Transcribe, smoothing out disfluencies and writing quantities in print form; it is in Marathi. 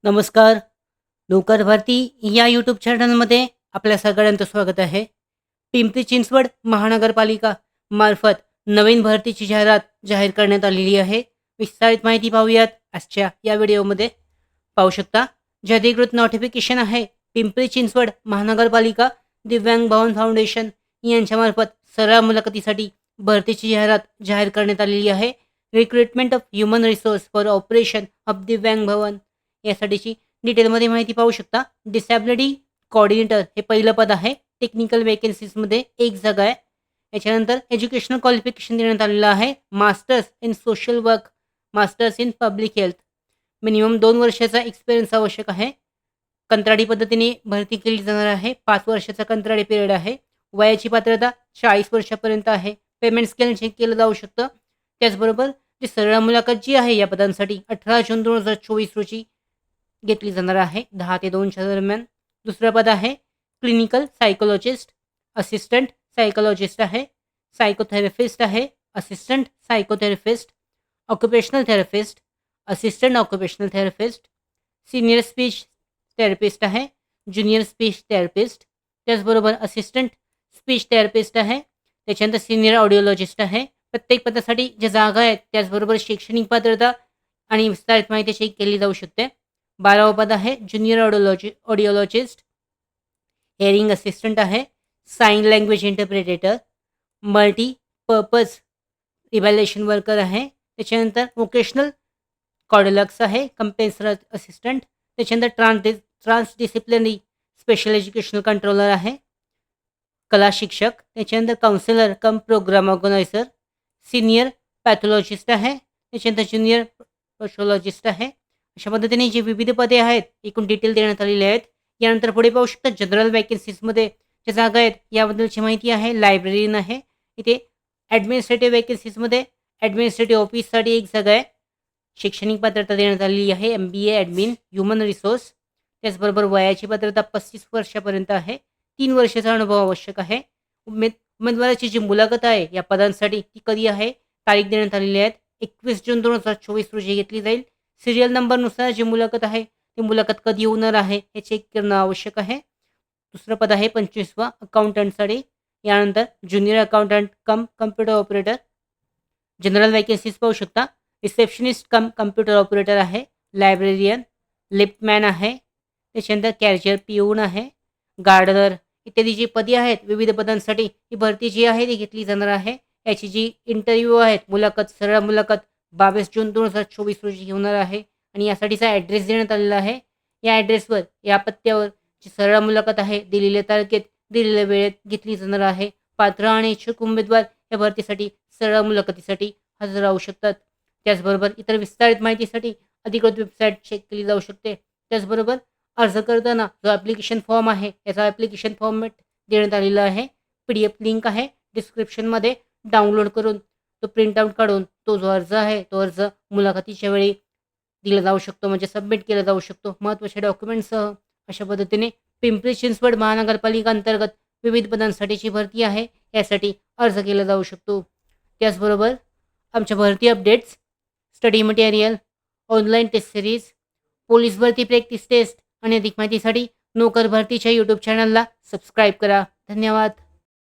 नमस्कार. नोकर भरती या यूट्यूब चॅनलमध्ये आपल्या सगळ्यांचं स्वागत आहे. पिंपरी चिंचवड महानगरपालिका मार्फत नवीन भरतीची जाहिरात जाहीर करण्यात आलेली आहे. विस्तारित माहिती पाहूयात आजच्या या व्हिडिओमध्ये. पाहू शकता, जे अधिकृत नोटिफिकेशन आहे पिंपरी चिंचवड महानगरपालिका दिव्यांग भवन फाउंडेशन यांच्यामार्फत सरळ मुलाखतीसाठी भरतीची जाहिरात जाहीर करण्यात आलेली आहे. Recruitment of human resource for operation of दिव्यांग भवन यासाठीची डिटेलमध्ये माहिती पाहू शकता. डिसॅबिलिटी कोऑर्डिनेटर हे पहिलं पद आहे. टेक्निकल वेकेन्सीजमध्ये एक जागा आहे. याच्यानंतर एज्युकेशनल क्वालिफिकेशन देण्यात आलेलं आहे. Masters in social work, masters in public health. Minimum 2 वर्षाचा एक्सपिरियन्स आवश्यक आहे. कंत्राटी पद्धतीने भरती केली जाणार आहे. 5 वर्षाचा कंत्राटी पिरियड आहे. वयाची पात्रता 40 वर्षापर्यंत आहे. पेमेंट स्केल चेक केलं जाऊ शकतं. त्याचबरोबर जी सरळ मुलाखत जी आहे या पदांसाठी 18 जून 2024 रोजी घेतली जाणार आहे 10 ते 2च्या दरम्यान. दुसरं पद आहे क्लिनिकल सायकोलॉजिस्ट, असिस्टंट सायकोलॉजिस्ट आहे, सायकोथेरपिस्ट आहे, assistant psychotherapist, occupational therapist, assistant occupational therapist, senior speech therapist आहे, ज्युनियर स्पीच थेरपिस्ट, त्याचबरोबर असिस्टंट स्पीच थेरपिस्ट आहे, त्याच्यानंतर सिनियर ऑडिओलॉजिस्ट आहे. प्रत्येक पदासाठी ज्या जागा आहेत त्याचबरोबर शैक्षणिक पात्रता आणि विस्तारित माहिती चेक केली जाऊ शकते. 12वं पद आहे ज्युनियर ऑडिओलॉजिस्ट, हेअरिंग असिस्टंट आहे, sign language interpreter, multipurpose evaluation worker आहे. त्याच्यानंतर वोकेशनल कॉर्डिलक्स आहे, कंपेन्सर असिस्टंट. त्याच्यानंतर ट्रान्सडिसिप्लिनरी स्पेशल एज्युकेशनल कंट्रोलर आहे, कला शिक्षक. त्याच्यानंतर काउन्सिलर कम प्रोग्राम ऑर्गनायझर, सिनियर पॅथॉलॉजिस्ट आहे. त्याच्यानंतर ज्युनियर पॅथॉलॉजिस्ट आहे. अशा पद्धतीने जी विविध पदे आहेत एकूण डिटेल देण्यात आलेली आहेत. यानंतर पुढे पाहू शकता जनरल वॅकन्सीजमध्ये ज्या जागा आहेत याबद्दलची माहिती आहे. लायब्ररीन आहे. इथे ॲडमिनिस्ट्रेटिव्ह वॅकन्सीजमध्ये ॲडमिनिस्ट्रेटिव्ह ऑफिससाठी एक जागा आहे. शैक्षणिक पात्रता देण्यात आलेली आहे MBA ॲडमिन ह्युमन रिसोर्स. त्याचबरोबर वयाची पात्रता 35 वर्षापर्यंत आहे. 3 वर्षाचा अनुभव आवश्यक आहे. उमेदवाराची जी मुलाखत आहे या पदांसाठी ती कधी आहे, तारीख देण्यात आलेली आहेत. 21 जून 2024 रोजी घेतली जाईल. सिरियल नंबरनुसार जी मुलाखत आहे ती मुलाखत कधी होणार आहे हे चेक करणं आवश्यक आहे. दुसरं पद आहे 25वा अकाउंटंटसाठी. यानंतर ज्युनियर अकाउंटंट कम कम्प्युटर ऑपरेटर. जनरल वॅकन्सीज पाहू शकता. रिसेप्शनिस्ट कम कम्प्युटर ऑपरेटर आहे, लायब्रेरियन, लिफ्टमॅन आहे, त्याच्यानंतर कॅशियर पिऊन आहे, गार्डनर इत्यादी जी पदे आहेत विविध पदांसाठी ही भरती जी आहे ती घेतली जाणार आहे. याची जी इंटरव्ह्यू आहेत मुलाखत, सरळ मुलाखत 22 जून 2024 रोजी होणार आहे आणि यासाठीचा ॲड्रेस देण्यात आलेला आहे. या ॲड्रेसवर या पत्त्यावर जी सरळ मुलाखत आहे दिलेल्या तारखेत दिलेल्या वेळेत घेतली जाणार आहे. पात्र आणि इच्छुक उमेदवार या भरतीसाठी सरळ मुलाखतीसाठी हजर राहू शकतात. त्याचबरोबर इतर विस्तारित माहितीसाठी अधिकृत वेबसाईट चेक केली जाऊ शकते. त्याचबरोबर अर्ज करताना जो ॲप्लिकेशन फॉर्म आहे याचा ॲप्लिकेशन फॉर्मॅट देण्यात आलेला आहे. PDF लिंक आहे डिस्क्रिप्शनमध्ये. डाउनलोड करून तो प्रिंटआउट काढून तो जो अर्ज आहे तो अर्ज मुलाखतीच्या वेळी दिला जाऊ शकतो, म्हणजे सबमिट केला जाऊ शकतो महत्त्वाच्या डॉक्युमेंटसह. अशा पद्धतीने पिंपरी चिंचवड महानगरपालिका अंतर्गत विविध पदांसाठीची भरती आहे, यासाठी अर्ज केला जाऊ शकतो. त्याचबरोबर आमच्या भरती updates, study material, online test series, police भरती प्रॅक्टिस टेस्ट आणि अधिक माहितीसाठी नोकर भरतीच्या यूट्यूब चॅनलला सबस्क्राईब करा. धन्यवाद.